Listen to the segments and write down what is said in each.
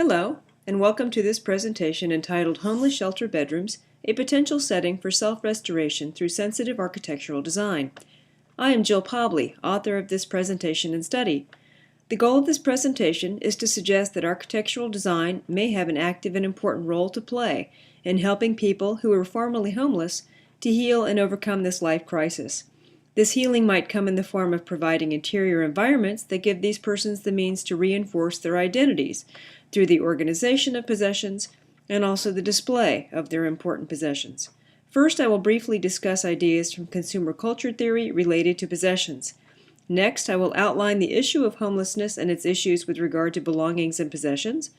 Hello, and welcome to this presentation entitled Homeless Shelter Bedrooms, a Potential Setting for Self-Restoration Through Sensitive Architectural Design. I am Jill Pobley, author of this presentation and study. The goal of this presentation is to suggest that architectural design may have an active and important role to play in helping people who were formerly homeless to heal and overcome this life crisis. This healing might come in the form of providing interior environments that give these persons the means to reinforce their identities through the organization of possessions and also the display of their important possessions. First, I will briefly discuss ideas from consumer culture theory related to possessions. Next, I will outline the issue of homelessness and its issues with regard to belongings and possessions.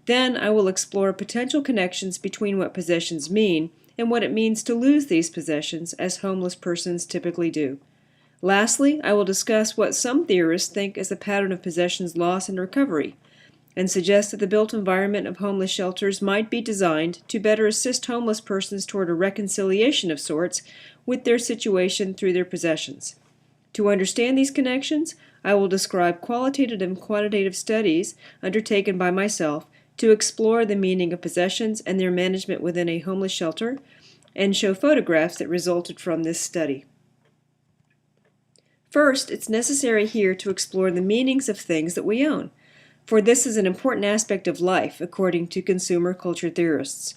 Then, I will explore potential connections between what possessions mean and what it means to lose these possessions, as homeless persons typically do. Lastly, I will discuss what some theorists think is a pattern of possessions loss and recovery, and suggest that the built environment of homeless shelters might be designed to better assist homeless persons toward a reconciliation of sorts with their situation through their possessions. To understand these connections, I will describe qualitative and quantitative studies undertaken by myself to explore the meaning of possessions and their management within a homeless shelter, and show photographs that resulted from this study. First, it's necessary here to explore the meanings of things that we own, for this is an important aspect of life, according to consumer culture theorists.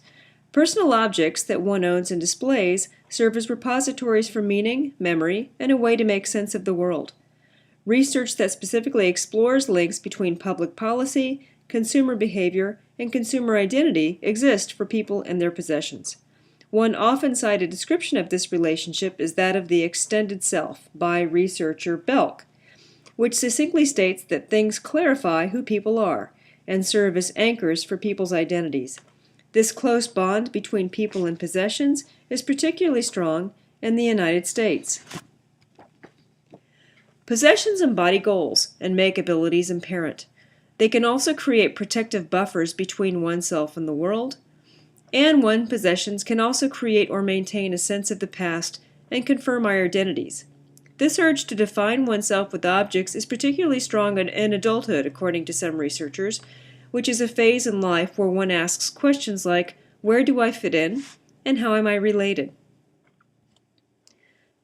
Personal objects that one owns and displays serve as repositories for meaning, memory, and a way to make sense of the world. Research that specifically explores links between public policy, consumer behavior, and consumer identity exists for people and their possessions. One often cited description of this relationship is that of the extended self by researcher Belk, which succinctly states that things clarify who people are and serve as anchors for people's identities. This close bond between people and possessions is particularly strong in the United States. Possessions embody goals and make abilities apparent. They can also create protective buffers between oneself and the world, and one's possessions can also create or maintain a sense of the past and confirm our identities. This urge to define oneself with objects is particularly strong in adulthood, according to some researchers, which is a phase in life where one asks questions like, where do I fit in, and how am I related?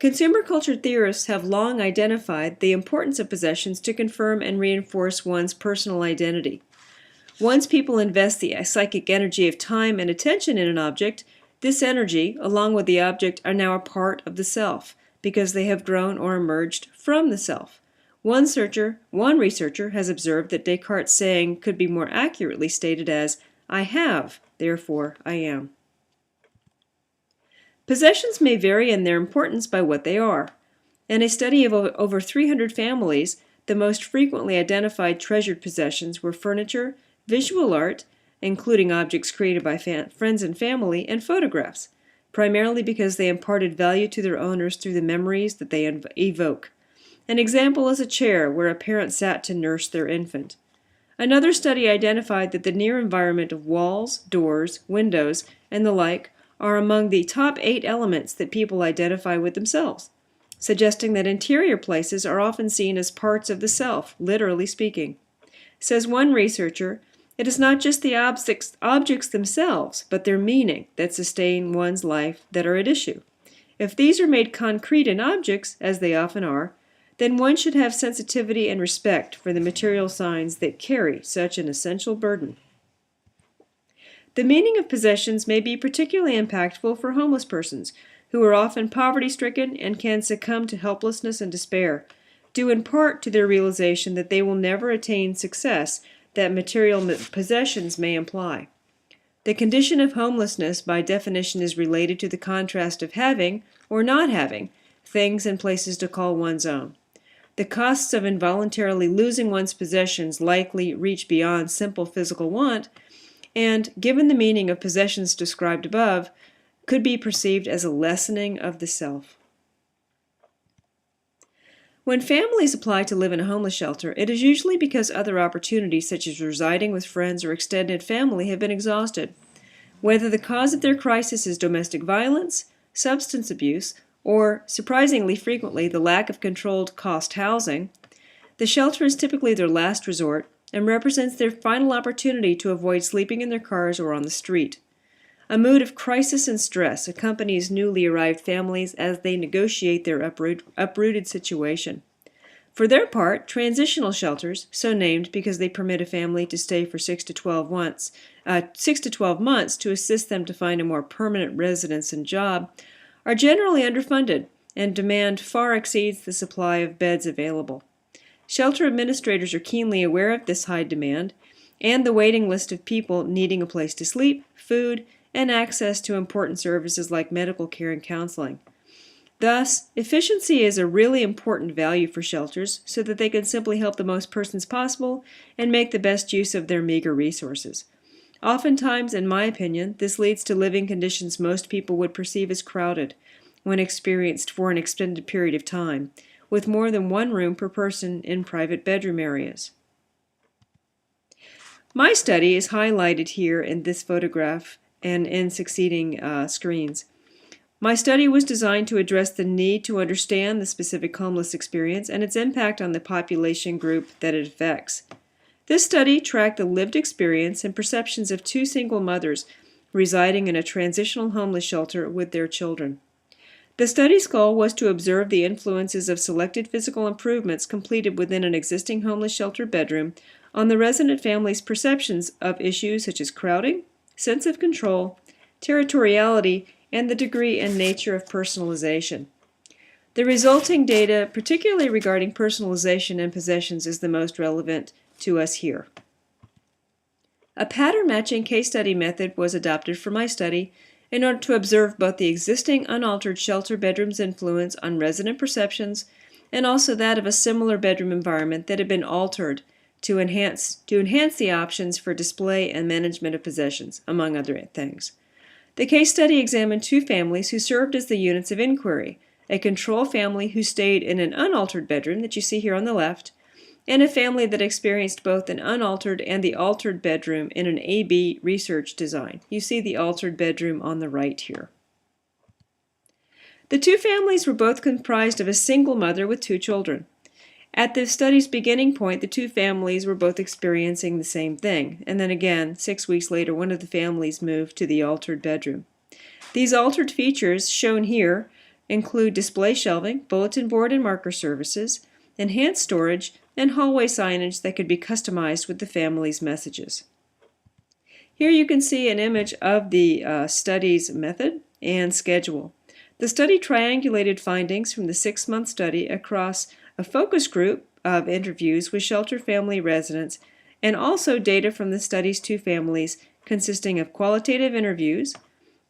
Consumer culture theorists have long identified the importance of possessions to confirm and reinforce one's personal identity. Once people invest the psychic energy of time and attention in an object, this energy, along with the object, are now a part of the self, because they have grown or emerged from the self. One researcher has observed that Descartes' saying could be more accurately stated as, I have, therefore I am. Possessions may vary in their importance by what they are. In a study of over 300 families, the most frequently identified treasured possessions were furniture, visual art, including objects created by friends and family, and photographs, primarily because they imparted value to their owners through the memories that they evoke. An example is a chair where a parent sat to nurse their infant. Another study identified that the near environment of walls, doors, windows, and the like are among the top 8 elements that people identify with themselves, suggesting that interior places are often seen as parts of the self, literally speaking. Says one researcher, it is not just the objects themselves, but their meaning that sustain one's life that are at issue. If these are made concrete in objects, as they often are, then one should have sensitivity and respect for the material signs that carry such an essential burden. The meaning of possessions may be particularly impactful for homeless persons, who are often poverty-stricken and can succumb to helplessness and despair, due in part to their realization that they will never attain success that material possessions may imply. The condition of homelessness, by definition, is related to the contrast of having, or not having, things and places to call one's own. The costs of involuntarily losing one's possessions likely reach beyond simple physical want, and, given the meaning of possessions described above, could be perceived as a lessening of the self. When families apply to live in a homeless shelter, it is usually because other opportunities, such as residing with friends or extended family, have been exhausted. Whether the cause of their crisis is domestic violence, substance abuse, or, surprisingly frequently, the lack of controlled cost housing, the shelter is typically their last resort, and represents their final opportunity to avoid sleeping in their cars or on the street. A mood of crisis and stress accompanies newly arrived families as they negotiate their uprooted situation. For their part, transitional shelters, so named because they permit a family to stay for 6 to 12 months to assist them to find a more permanent residence and job, are generally underfunded, and demand far exceeds the supply of beds available. Shelter administrators are keenly aware of this high demand and the waiting list of people needing a place to sleep, food, and access to important services like medical care and counseling. Thus, efficiency is a really important value for shelters so that they can simply help the most persons possible and make the best use of their meager resources. Oftentimes, in my opinion, this leads to living conditions most people would perceive as crowded when experienced for an extended period of time, with more than one room per person in private bedroom areas. My study is highlighted here in this photograph and in succeeding screens. My study was designed to address the need to understand the specific homeless experience and its impact on the population group that it affects. This study tracked the lived experience and perceptions of two single mothers residing in a transitional homeless shelter with their children. The study's goal was to observe the influences of selected physical improvements completed within an existing homeless shelter bedroom on the resident family's perceptions of issues such as crowding, sense of control, territoriality, and the degree and nature of personalization. The resulting data, particularly regarding personalization and possessions, is the most relevant to us here. A pattern matching case study method was adopted for my study in order to observe both the existing unaltered shelter bedroom's influence on resident perceptions and also that of a similar bedroom environment that had been altered to enhance the options for display and management of possessions, among other things. The case study examined two families who served as the units of inquiry, a control family who stayed in an unaltered bedroom that you see here on the left, and a family that experienced both an unaltered and the altered bedroom in an A-B research design. You see the altered bedroom on the right here. The two families were both comprised of a single mother with two children. At the study's beginning point, the two families were both experiencing the same thing, and then again, 6 weeks later, one of the families moved to the altered bedroom. These altered features, shown here, include display shelving, bulletin board and marker services, enhanced storage, and hallway signage that could be customized with the family's messages. Here you can see an image of the study's method and schedule. The study triangulated findings from the 6-month study across a focus group of interviews with shelter family residents and also data from the study's two families consisting of qualitative interviews,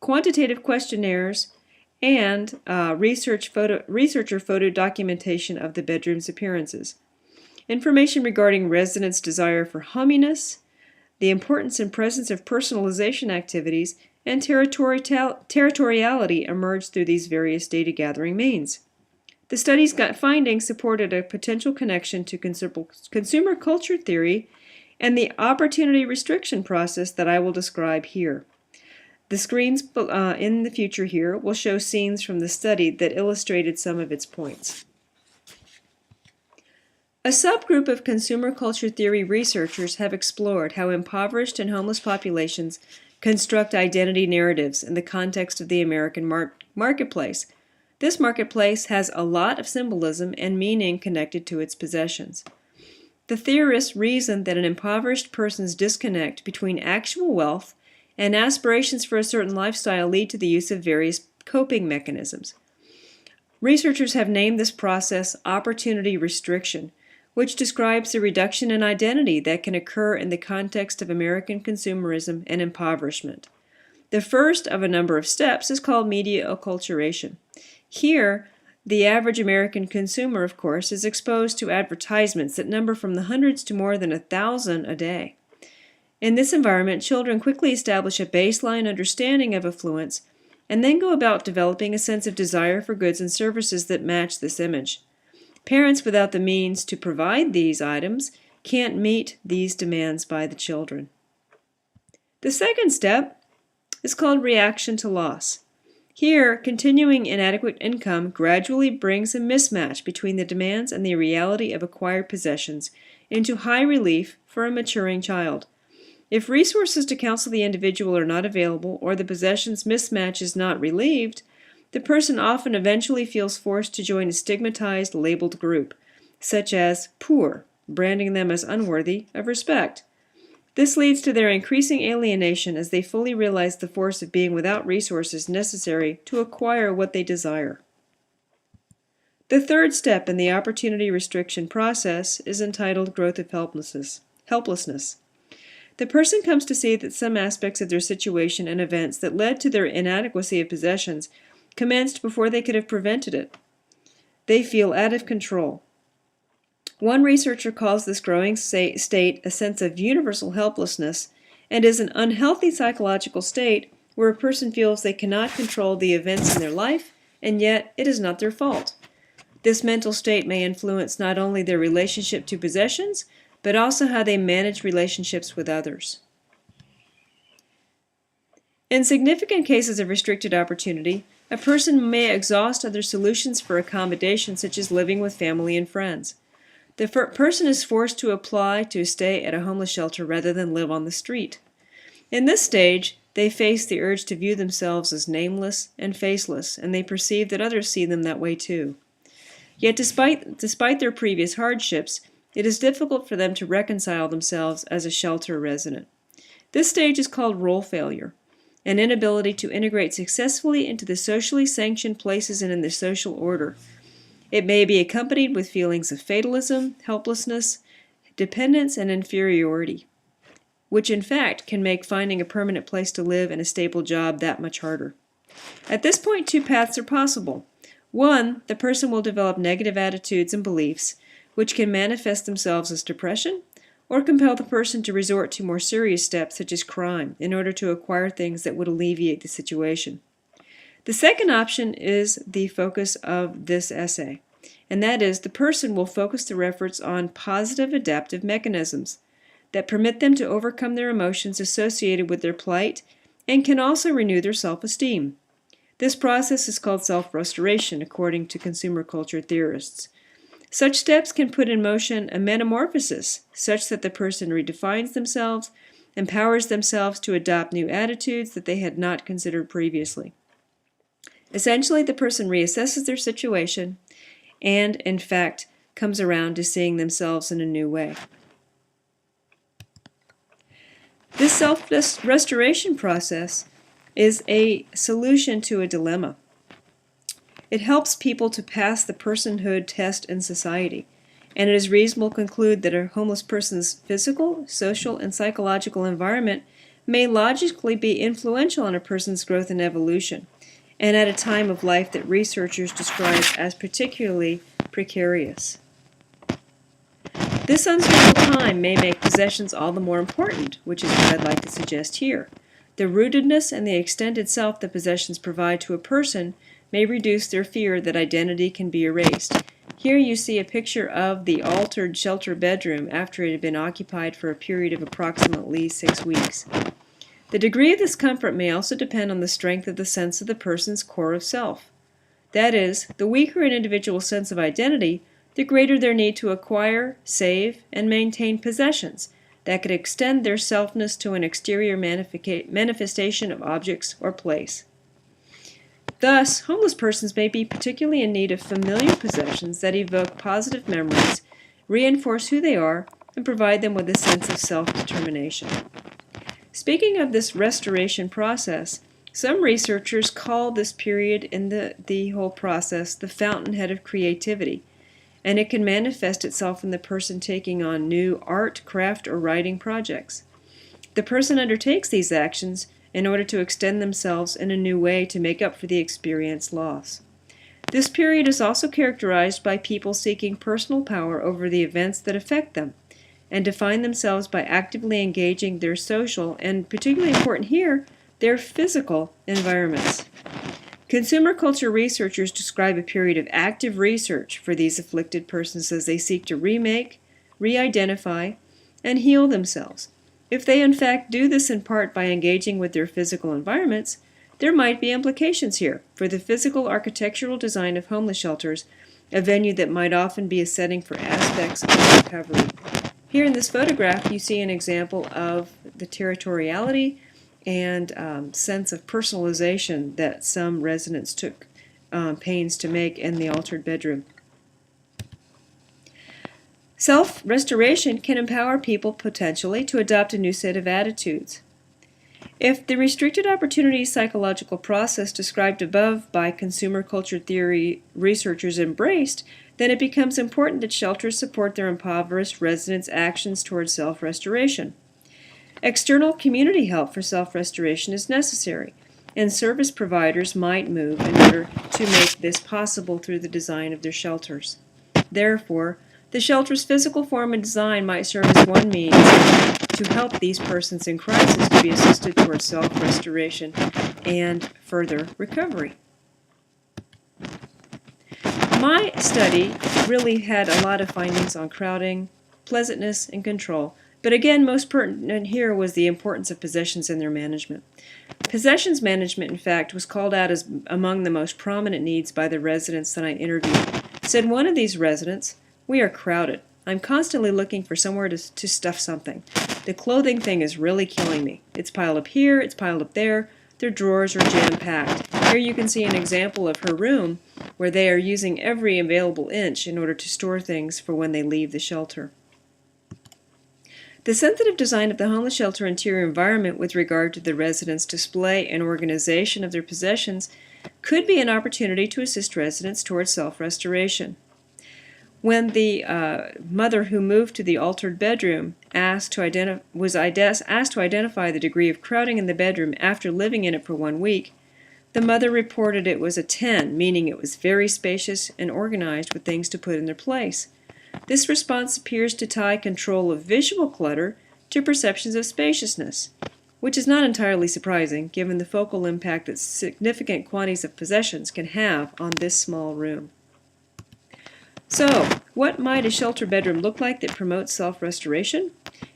quantitative questionnaires, and researcher photo documentation of the bedroom's appearances. Information regarding residents' desire for hominess, the importance and presence of personalization activities, and territoriality emerged through these various data gathering means. The study's findings supported a potential connection to consumer culture theory and the opportunity restriction process that I will describe here. The screens in the future here will show scenes from the study that illustrated some of its points. A subgroup of consumer culture theory researchers have explored how impoverished and homeless populations construct identity narratives in the context of the American marketplace. This marketplace has a lot of symbolism and meaning connected to its possessions. The theorists reasoned that an impoverished person's disconnect between actual wealth and aspirations for a certain lifestyle lead to the use of various coping mechanisms. Researchers have named this process opportunity restriction, which describes the reduction in identity that can occur in the context of American consumerism and impoverishment. The first of a number of steps is called media acculturation. Here, the average American consumer, of course, is exposed to advertisements that number from the hundreds to more than 1,000 a day. In this environment, children quickly establish a baseline understanding of affluence and then go about developing a sense of desire for goods and services that match this image. Parents without the means to provide these items can't meet these demands by the children. The second step is called reaction to loss. Here, continuing inadequate income gradually brings a mismatch between the demands and the reality of acquired possessions into high relief for a maturing child. If resources to counsel the individual are not available or the possessions mismatch is not relieved, the person often eventually feels forced to join a stigmatized, labeled group, such as poor, branding them as unworthy of respect. This leads to their increasing alienation as they fully realize the force of being without resources necessary to acquire what they desire. The third step in the opportunity restriction process is entitled growth of helplessness. The person comes to see that some aspects of their situation and events that led to their inadequacy of possessions commenced before they could have prevented it. They feel out of control. One researcher calls this growing state a sense of universal helplessness and is an unhealthy psychological state where a person feels they cannot control the events in their life, and yet it is not their fault. This mental state may influence not only their relationship to possessions, but also how they manage relationships with others. In significant cases of restricted opportunity, a person may exhaust other solutions for accommodation, such as living with family and friends. The person is forced to apply to stay at a homeless shelter rather than live on the street. In this stage, they face the urge to view themselves as nameless and faceless, and they perceive that others see them that way too. Yet despite their previous hardships, it is difficult for them to reconcile themselves as a shelter resident. This stage is called role failure, an inability to integrate successfully into the socially sanctioned places and in the social order. It may be accompanied with feelings of fatalism, helplessness, dependence, and inferiority, which in fact can make finding a permanent place to live and a stable job that much harder. At this point, two paths are possible. One, the person will develop negative attitudes and beliefs, which can manifest themselves as depression, or compel the person to resort to more serious steps such as crime in order to acquire things that would alleviate the situation. The second option is the focus of this essay, and that is the person will focus their efforts on positive adaptive mechanisms that permit them to overcome their emotions associated with their plight and can also renew their self-esteem. This process is called self-restoration, according to consumer culture theorists. Such steps can put in motion a metamorphosis such that the person redefines themselves, empowers themselves to adopt new attitudes that they had not considered previously. Essentially, the person reassesses their situation and, in fact, comes around to seeing themselves in a new way. This self-restoration process is a solution to a dilemma. It helps people to pass the personhood test in society, and it is reasonable to conclude that a homeless person's physical, social, and psychological environment may logically be influential on a person's growth and evolution, and at a time of life that researchers describe as particularly precarious. This unstable time may make possessions all the more important, which is what I'd like to suggest here. The rootedness and the extended self that possessions provide to a person may reduce their fear that identity can be erased. Here you see a picture of the altered shelter bedroom after it had been occupied for a period of approximately 6 weeks. The degree of this comfort may also depend on the strength of the sense of the person's core of self. That is, the weaker an individual's sense of identity, the greater their need to acquire, save, and maintain possessions that could extend their selfness to an exterior manifestation of objects or place. Thus, homeless persons may be particularly in need of familiar possessions that evoke positive memories, reinforce who they are, and provide them with a sense of self-determination. Speaking of this restoration process, some researchers call this period in the whole process the fountainhead of creativity, and it can manifest itself in the person taking on new art, craft, or writing projects. The person undertakes these actions in order to extend themselves in a new way to make up for the experienced loss. This period is also characterized by people seeking personal power over the events that affect them, and define themselves by actively engaging their social, and particularly important here, their physical environments. Consumer culture researchers describe a period of active research for these afflicted persons as they seek to remake, re-identify, and heal themselves. If they in fact do this in part by engaging with their physical environments, there might be implications here for the physical architectural design of homeless shelters, a venue that might often be a setting for aspects of recovery. Here in this photograph, you see an example of the territoriality and sense of personalization that some residents took pains to make in the altered bedroom. Self-restoration can empower people potentially to adopt a new set of attitudes. If the restricted opportunity psychological process described above by consumer culture theory researchers embraced, then it becomes important that shelters support their impoverished residents' actions towards self-restoration. External community help for self-restoration is necessary, and service providers might move in order to make this possible through the design of their shelters. Therefore, the shelter's physical form and design might serve as one means to help these persons in crisis to be assisted towards self-restoration and further recovery. My study really had a lot of findings on crowding, pleasantness, and control, but again, most pertinent here was the importance of possessions and their management. Possessions management, in fact, was called out as among the most prominent needs by the residents that I interviewed. Said one of these residents, "We are crowded. I'm constantly looking for somewhere to stuff something. The clothing thing is really killing me. It's piled up here, it's piled up there. Their drawers are jam-packed." Here you can see an example of her room where they are using every available inch in order to store things for when they leave the shelter. The sensitive design of the homeless shelter interior environment with regard to the residents' display and organization of their possessions could be an opportunity to assist residents towards self-restoration. When the mother who moved to the altered bedroom was asked to identify the degree of crowding in the bedroom after living in it for 1 week, the mother reported it was a 10, meaning it was very spacious and organized with things to put in their place. This response appears to tie control of visual clutter to perceptions of spaciousness, which is not entirely surprising given the focal impact that significant quantities of possessions can have on this small room. So, what might a shelter bedroom look like that promotes self-restoration?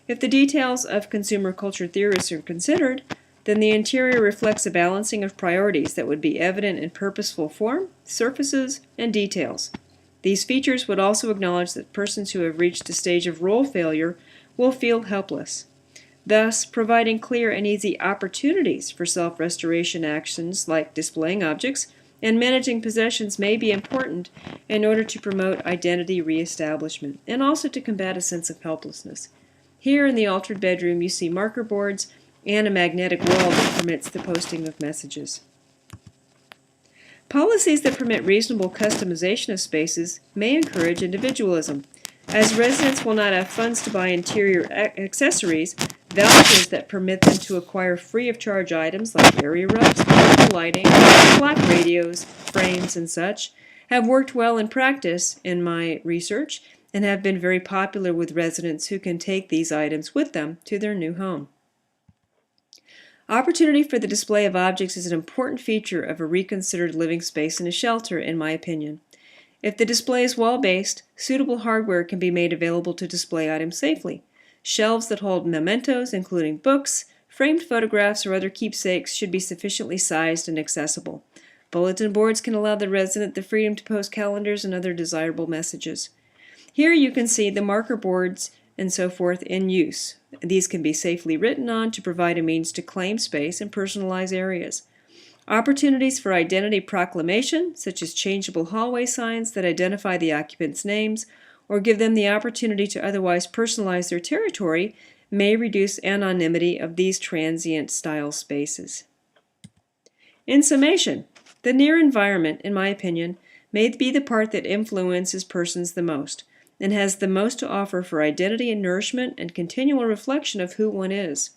If the details of consumer culture theorists are considered, then the interior reflects a balancing of priorities that would be evident in purposeful form, surfaces, and details. These features would also acknowledge that persons who have reached a stage of role failure will feel helpless. Thus, providing clear and easy opportunities for self-restoration actions like displaying objects and managing possessions may be important in order to promote identity reestablishment and also to combat a sense of helplessness. Here in the altered bedroom you see marker boards and a magnetic wall that permits the posting of messages. Policies that permit reasonable customization of spaces may encourage individualism. As residents will not have funds to buy interior accessories, vouchers that permit them to acquire free of charge items like area rugs, portable lighting, black radios, frames, and such have worked well in practice in my research and have been very popular with residents who can take these items with them to their new home. Opportunity for the display of objects is an important feature of a reconsidered living space in a shelter, in my opinion. If the display is wall-based, suitable hardware can be made available to display items safely. Shelves that hold mementos, including books, framed photographs, or other keepsakes, should be sufficiently sized and accessible. Bulletin boards can allow the resident the freedom to post calendars and other desirable messages. Here you can see the marker boards and so forth in use. These can be safely written on to provide a means to claim space and personalize areas. Opportunities for identity proclamation, such as changeable hallway signs that identify the occupants' names or give them the opportunity to otherwise personalize their territory, may reduce anonymity of these transient style spaces. In summation, the near environment, in my opinion, may be the part that influences persons the most and has the most to offer for identity and nourishment and continual reflection of who one is.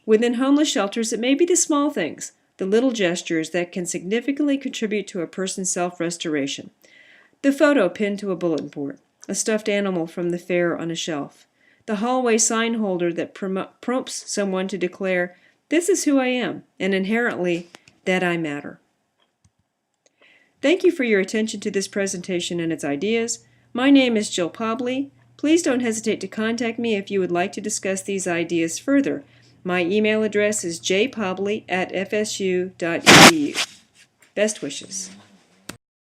Within homeless shelters, it may be the small things, the little gestures that can significantly contribute to a person's self-restoration. The photo pinned to a bulletin board, a stuffed animal from the fair on a shelf, the hallway sign holder that prompts someone to declare, "This is who I am," and inherently, that I matter. Thank you for your attention to this presentation and its ideas. My name is Jill Pobley. Please don't hesitate to contact me if you would like to discuss these ideas further. My email address is jpobley@fsu.edu. Best wishes.